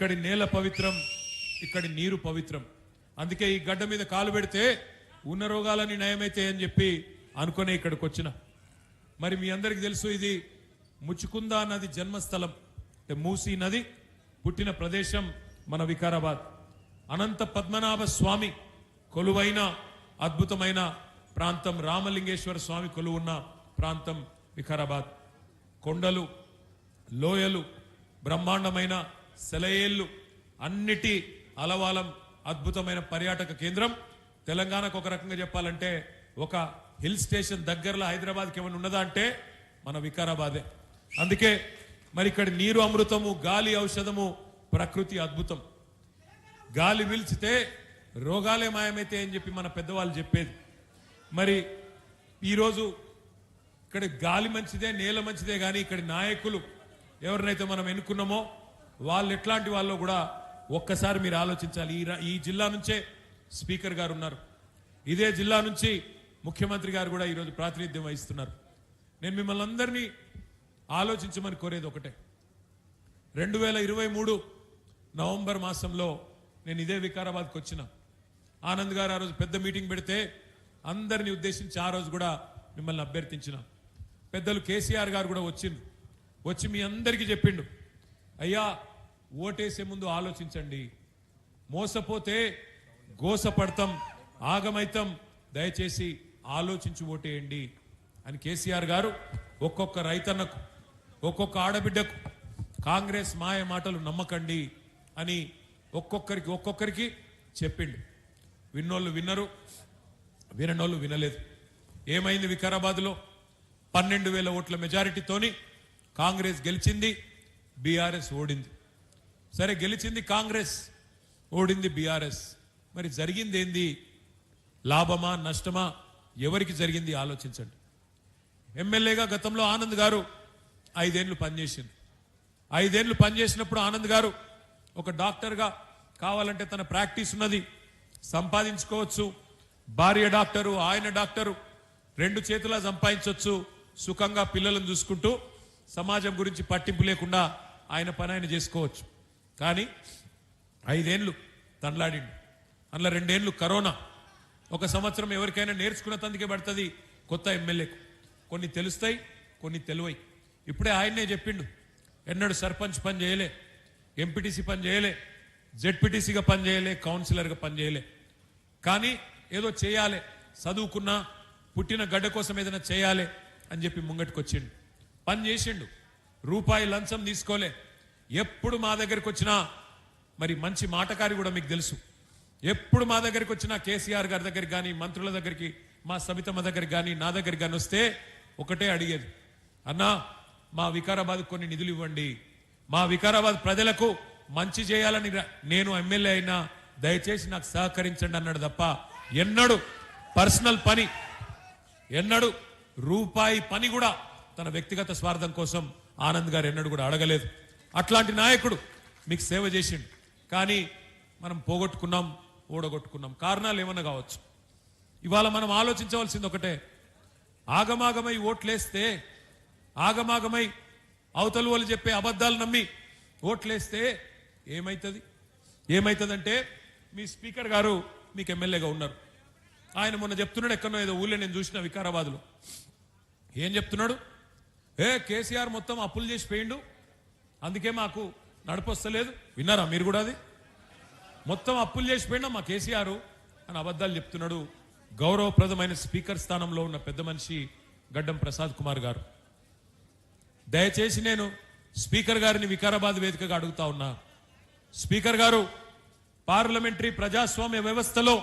ఇక్కడి నేల పవిత్రం, ఇక్కడి నీరు పవిత్రం. అందుకే ఈ గడ్డ మీద కాలు పెడితే ఉన్న రోగాలని నయమైతే అని చెప్పి అనుకునే ఇక్కడికి వచ్చిన. మరి మీ అందరికీ తెలుసు, ఇది ముచ్చుకుంద నది జన్మస్థలం, మూసీ నది పుట్టిన ప్రదేశం మన వికారాబాద్. అనంత పద్మనాభ స్వామి కొలువైన అద్భుతమైన ప్రాంతం, రామలింగేశ్వర స్వామి కొలువున్న ప్రాంతం వికారాబాద్. కొండలు, లోయలు, బ్రహ్మాండమైన సెలయేళ్లు, అన్నిటి అలవాలం అద్భుతమైన పర్యాటక కేంద్రం. తెలంగాణకు ఒక రకంగా చెప్పాలంటే ఒక హిల్ స్టేషన్ దగ్గరలో హైదరాబాద్కి ఏమైనా ఉన్నదా అంటే మన వికారాబాదే. అందుకే మరి ఇక్కడ నీరు అమృతము, గాలి ఔషధము, ప్రకృతి అద్భుతం. గాలి పీల్చితే రోగాలే మాయమైతే అని చెప్పి మన పెద్దవాళ్ళు చెప్పేది. మరి ఈరోజు ఇక్కడ గాలి మంచిదే, నేల మంచిదే, కానీ ఇక్కడి నాయకులు ఎవరినైతే మనం ఎన్నుకున్నామో వాళ్ళు ఎట్లాంటి వాళ్ళో కూడా ఒక్కసారి మీరు ఆలోచించాలి. ఈ జిల్లా నుంచే స్పీకర్ గారు ఉన్నారు, ఇదే జిల్లా నుంచి ముఖ్యమంత్రి గారు కూడా ఈరోజు ప్రాతినిధ్యం వహిస్తున్నారు. నేను మిమ్మల్ని అందరినీ ఆలోచించమని కోరేది ఒకటే. 2023 నవంబర్ మాసంలో నేను ఇదే వికారాబాద్కి వచ్చిన. ఆనంద్ గారు ఆ రోజు పెద్ద మీటింగ్ పెడితే అందరినీ ఉద్దేశించి ఆ రోజు కూడా మిమ్మల్ని అభ్యర్థించిన. పెద్దలు కేసీఆర్ గారు కూడా వచ్చి మీ అందరికీ చెప్పిండు, అయ్యా ఓటేసే ముందు ఆలోచించండి, మోసపోతే గోసపడతాం, ఆగమైతం, దయచేసి ఆలోచించి ఓటేయండి అని కేసీఆర్ గారు ఒక్కొక్క రైతన్నకు, ఒక్కొక్క ఆడబిడ్డకు కాంగ్రెస్ మాయ మాటలు నమ్మకండి అని ఒక్కొక్కరికి చెప్పిండు. విన్నోళ్ళు విన్నరు, విననోళ్ళు వినలేదు. ఏమైంది? వికారాబాద్లో 12,000 ఓట్ల మెజారిటీతోని కాంగ్రెస్ గెలిచింది, బీఆర్ఎస్ ఓడింది. సరే, గెలిచింది కాంగ్రెస్, ఓడింది బీఆర్ఎస్. మరి జరిగింది ఏంది? లాభమా నష్టమా? ఎవరికి జరిగింది ఆలోచించండి. ఎమ్మెల్యేగా గతంలో ఆనంద్ గారు 5 ఏళ్ళు పనిచేసింది. 5 ఏళ్ళు పనిచేసినప్పుడు ఆనంద్ గారు ఒక డాక్టర్గా కావాలంటే తన ప్రాక్టీస్ ఉన్నది, సంపాదించుకోవచ్చు, భార్య డాక్టరు, ఆయన డాక్టరు, 2 చేతులా సంపాదించవచ్చు, సుఖంగా పిల్లలను చూసుకుంటూ సమాజం గురించి పట్టింపు లేకుండా ఆయన పని ఆయన చేసుకోవచ్చు. కానీ 5 ఏళ్ళు తండ్లాడిండు. అందులో 2 ఏళ్ళు కరోనా. 1 సంవత్సరం ఎవరికైనా నేర్చుకున్న తందుకే పడుతుంది కొత్త ఎమ్మెల్యేకు. కొన్ని తెలుస్తాయి, కొన్ని తెలివై. ఇప్పుడే ఆయన్నే చెప్పిండు, ఎన్నడూ సర్పంచ్ పని చేయలే, ఎంపీటీసీ పని చేయలే, జెడ్పీటీసీగా పని చేయలే, కౌన్సిలర్గా పని చేయలే, కానీ ఏదో చేయాలి, చదువుకున్నా, పుట్టిన గడ్డ కోసం ఏదైనా చేయాలి అని చెప్పి ముంగట్టుకొచ్చిండు. పని చేసిండు, రూపాయి లంచం తీసుకోలే. ఎప్పుడు మా దగ్గరికి వచ్చినా, మరి మంచి మాటకారి కూడా మీకు తెలుసు, ఎప్పుడు మా దగ్గరికి వచ్చినా కేసీఆర్ గారి దగ్గరికి కానీ, మంత్రుల దగ్గరికి, మా సబితమ్మ దగ్గరికి కానీ, నా దగ్గరికి కానీ వస్తే ఒకటే అడిగేది, అన్నా మా వికారాబాద్ కొన్ని నిధులు ఇవ్వండి, మా వికారాబాద్ ప్రజలకు మంచి చేయాలని నేను ఎమ్మెల్యే అయినా దయచేసి నాకు సహకరించండి అన్నాడు తప్ప ఎన్నడూ పర్సనల్ పని, ఎన్నడూ రూపాయి పని కూడా తన వ్యక్తిగత స్వార్థం కోసం ఆనంద్ గారు ఎన్నడూ కూడా అడగలేదు. అట్లాంటి నాయకుడు మీకు సేవ చేసిండు. కానీ మనం పోగొట్టుకున్నాం, ఓడగొట్టుకున్నాం. కారణాలు ఏమన్నా కావచ్చు. ఇవాళ మనం ఆలోచించవలసింది ఒకటే, ఆగమాగమై ఓట్లేస్తే, ఆగమాగమై అవతల వాళ్ళు చెప్పే అబద్ధాలు నమ్మి ఓట్లేస్తే ఏమైతుందంటే మీ స్పీకర్ గారు మీకు ఎమ్మెల్యేగా ఉన్నారు. ఆయన మొన్న చెప్తున్నాడు, ఎక్కడో ఏదో ఊళ్ళో నేను చూసిన వికారాబాద్లో, ఏం చెప్తున్నాడు, కేసీఆర్ మొత్తం అప్పులు చేసి పోయిండు, అందుకే మాకు నడపొస్తలేదు. విన్నారా మీరు కూడా? అది మొత్తం అప్పులు చేసి పోయినా మా కేసీఆర్ అని అబద్ధాలు చెప్తున్నాడు గౌరవప్రదమైన స్పీకర్ స్థానంలో ఉన్న పెద్ద మనిషి గడ్డం ప్రసాద్ కుమార్ గారు. దయచేసి నేను స్పీకర్ గారిని వికారాబాద్ వేదికగా అడుగుతా ఉన్నా, స్పీకర్ గారు, పార్లమెంటరీ ప్రజాస్వామ్య వ్యవస్థలో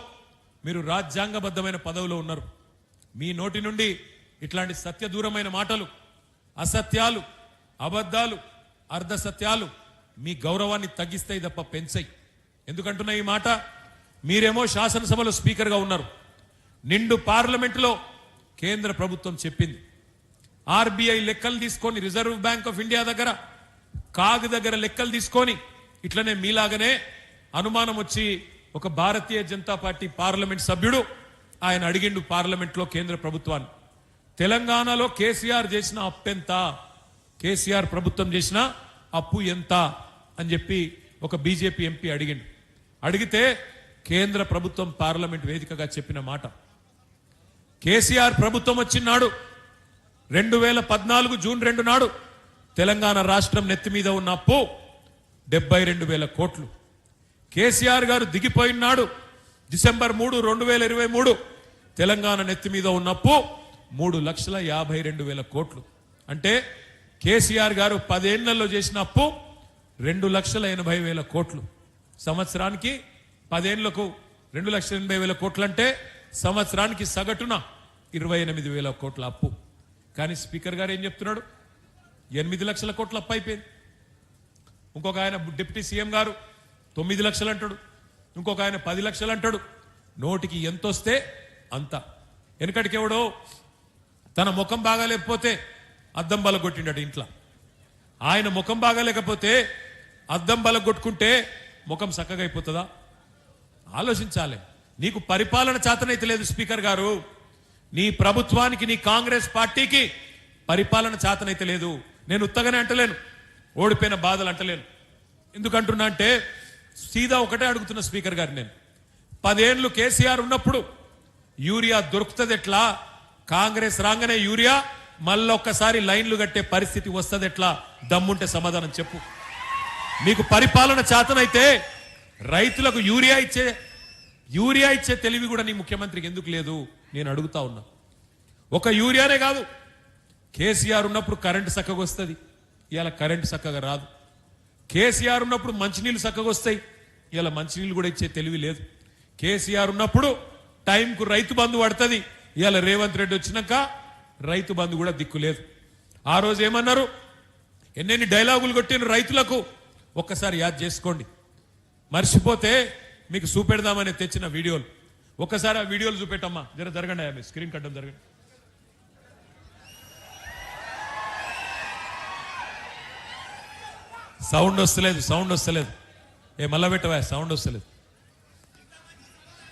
మీరు రాజ్యాంగబద్ధమైన పదవిలో ఉన్నారు. మీ నోటి నుండి ఇట్లాంటి సత్యదూరమైన మాటలు, అసత్యాలు, అబద్ధాలు, అర్ధసత్యాలు మీ గౌరవాన్ని తగ్గిస్తాయి తప్ప పెంచాయి. ఎందుకంటున్నా ఈ మాట? మీరేమో శాసనసభలో స్పీకర్గా ఉన్నారు, నిండు పార్లమెంటులో కేంద్ర ప్రభుత్వం చెప్పింది, ఆర్బీఐ లెక్కలు తీసుకొని, రిజర్వ్ బ్యాంక్ ఆఫ్ ఇండియా దగ్గర, కాగ్ దగ్గర లెక్కలు తీసుకొని, ఇట్లనే మీలాగనే అనుమానం వచ్చి ఒక భారతీయ జనతా పార్టీ పార్లమెంట్ సభ్యుడు ఆయన అడిగిండు పార్లమెంట్లో కేంద్ర ప్రభుత్వాన్ని, తెలంగాణలో కేసీఆర్ చేసిన అప్పు ఎంత, కేసీఆర్ ప్రభుత్వం చేసిన అప్పు ఎంత అని చెప్పి ఒక బీజేపీ ఎంపీ అడిగితే కేంద్ర ప్రభుత్వం పార్లమెంట్ వేదికగా చెప్పిన మాట, కేసీఆర్ ప్రభుత్వం వచ్చినాడు 2014 జూన్ 2 నాడు తెలంగాణ రాష్ట్రం నెత్తి మీద ఉన్న అప్పు 72,000 కోట్లు. కేసీఆర్ గారు దిగిపోయినాడు డిసెంబర్ 3, 2023 తెలంగాణ నెత్తి మీద ఉన్న అప్పు 3,52,000 కోట్లు. అంటే కేసీఆర్ గారు 10 ఏళ్లలో చేసిన అప్పు 2,80,000 కోట్లు. సంవత్సరానికి 10 ఏళ్లకు 2,80,000 కోట్లు అంటే సంవత్సరానికి సగటున 28,000 కోట్ల అప్పు. కానీ స్పీకర్ గారు ఏం చెప్తున్నాడు? 8 లక్షల కోట్ల అప్పు అయిపోయింది. ఇంకొక ఆయన డిప్యూటీ సీఎం గారు 9 లక్షలు అంటాడు, ఇంకొక ఆయన 10 లక్షలు అంటాడు. నోటికి ఎంత వస్తే అంత. వెనకటికెవడో తన ముఖం బాగాలేకపోతే అద్దం బలగొట్టిండట ఇంట్లో. ఆయన ముఖం బాగాలేకపోతే అద్దం బలగొట్టుకుంటే ముఖం చక్కగా అయిపోతుందా? ఆలోచించాలి. నీకు పరిపాలన చేతనైతే లేదు స్పీకర్ గారు, నీ ప్రభుత్వానికి, నీ కాంగ్రెస్ పార్టీకి పరిపాలన చేతనైతే లేదు. నేను ఉత్తగానే అంటలేను, ఓడిపోయిన బాధలు అంటలేను. ఎందుకంటున్నా అంటే సీదా ఒకటే అడుగుతున్న స్పీకర్ గారు, నేను 10 ఏళ్లు కేసీఆర్ ఉన్నప్పుడు యూరియా దొరుకుతుంది ఎట్లా? కాంగ్రెస్ రాగానే యూరియా మళ్ళొక్కసారి లైన్లు కట్టే పరిస్థితి వస్తుంది ఎట్లా? దమ్ముంటే సమాధానం చెప్పు. మీకు పరిపాలన చేతనైతే రైతులకు యూరియా ఇచ్చే తెలివి కూడా నీ ముఖ్యమంత్రికి ఎందుకు లేదు? నేను అడుగుతా ఉన్నా. ఒక యూరియానే కాదు, కేసీఆర్ ఉన్నప్పుడు కరెంటు చక్కగా వస్తుంది, ఇవాళ కరెంటు చక్కగా రాదు. కేసీఆర్ ఉన్నప్పుడు మంచినీళ్ళు చక్కగా వస్తాయి, ఇవాళ మంచినీళ్ళు కూడా ఇచ్చే తెలివి లేదు. కేసీఆర్ ఉన్నప్పుడు టైంకు రైతు బంధు పడుతుంది, ఇవాళ రేవంత్ రెడ్డి వచ్చినాక రైతు బంధు కూడా దిక్కు లేదు. ఆ రోజు ఏమన్నారు? ఎన్నెన్ని డైలాగులు కొట్టిన రైతులకు ఒక్కసారి యాద్ చేసుకోండి. మర్చిపోతే మీకు చూపెడదామని తెచ్చిన వీడియోలు ఒక్కసారి ఆ వీడియోలు చూపెట్టమ్మా. జరగండి, ఆమె స్క్రీన్ కట్టడం జరగండి. సౌండ్ వస్తలేదు. మళ్ళా పెట్టవా? సౌండ్ వస్తలేదు.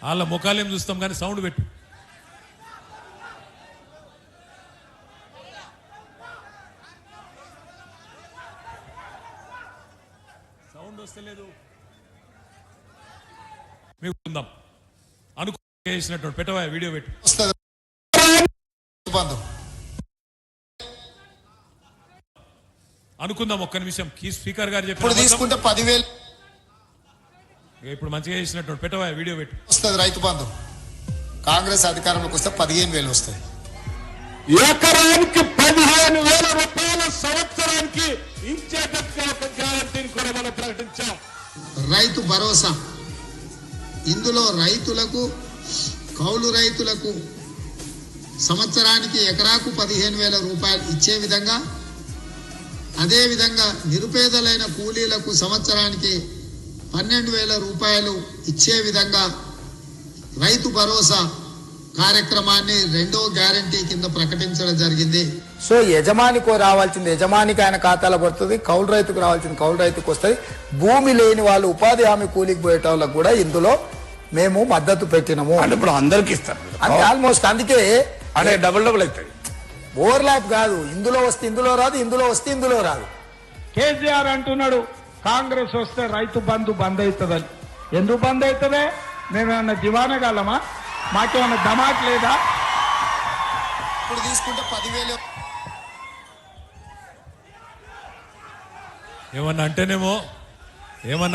వాళ్ళ ముఖాలేం చూస్తాం కానీ సౌండ్ పెట్టు. సౌండ్ వస్తలేదు. మీకు ఉందాం అనుకున్నటువంటి పెట్టవా? వీడియో పెట్టు. అనుకుందాం ఒక్క నిమిషం. స్పీకర్ గారు చెప్పి తీసుకుంటే 10,000 ఇప్పుడు మంచిగా చేసినట్టు పెట్టవా? వీడియో పెట్టు. వస్తుంది రైతు బంధు. కాంగ్రెస్ అధికారంలోకి వస్తే 15,000 వస్తాయి. ఎకరానికి 15,000 రూపాయల సంవత్సరానికి ఇచ్చేటట్టుగా ఒక గ్యారంటీని కూడా మనం ప్రకటించాం. రైతు భరోసా, ఇందులో రైతులకు, కౌలు రైతులకు సంవత్సరానికి ఎకరాకు 15,000 రూపాయలు ఇచ్చే విధంగా, అదేవిధంగా నిరుపేదలైన కూలీలకు సంవత్సరానికి 12,000 రూపాయలు ఇచ్చే విధంగా రైతు భరోసా కార్యక్రమాన్ని 2వ గ్యారంటీ కింద ప్రకటించడం జరిగింది. సో యజమానికి రావాల్సింది యజమానికి ఆయన ఖాతాలో పడుతుంది, కౌలు రైతుకు రావాల్సింది కౌలు రైతుకు వస్తుంది. భూమి లేని వాళ్ళు, ఉపాధి హామీ కూలికి పోయేటోళ్ళకు కూడా ఇందులో మేము మద్దతు పెట్టినాము. అంటే ఇప్పుడు అందరికి ఇస్తారు అంటే ఆల్మోస్ట్. అందుకే అంటే డబుల్ అవుతుంది. ఓవర్లాప్ కాదు, ఇందులో వస్తే ఇందులో రాదు, ఇందులో వస్తే ఇందులో రాదు. కేసీఆర్ అంటున్నాడు కాంగ్రెస్ వస్తే రైతు బంధు బంద్ అవుతుందని. ఎందుకు బంద్ అవుతుందే? మేమేమన్నా దివానగలమా? మాకేమన్నా ధమాక్ లేదా? ఇప్పుడు తీసుకుంటే 10,000. ఏమన్నా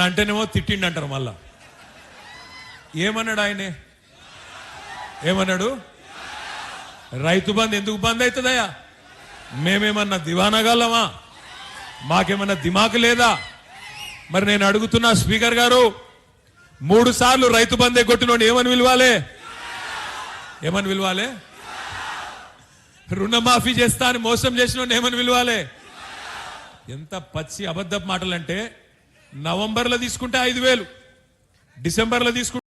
అంటేనేమో తిట్టిండంటారు. మళ్ళా ఏమన్నాడు ఆయనే? ఏమన్నాడు? రైతు బంధు ఎందుకు బంద్ అవుతుందయ్యా? మేమేమన్నా దివానగలమా? మాకేమన్నా దిమాకు లేదా? మరి నేను అడుగుతున్నా స్పీకర్ గారు, 3 సార్లు రైతు బందే కొట్టినోడు ఏమని విలువాలే? రుణమాఫీ చేస్తా అని మోసం చేసినోడు ఏమని విలువాలే? ఎంత పచ్చి అబద్ధపు మాటలంటే, నవంబర్లో తీసుకుంటే 5,000, డిసెంబర్లో తీసుకుంటే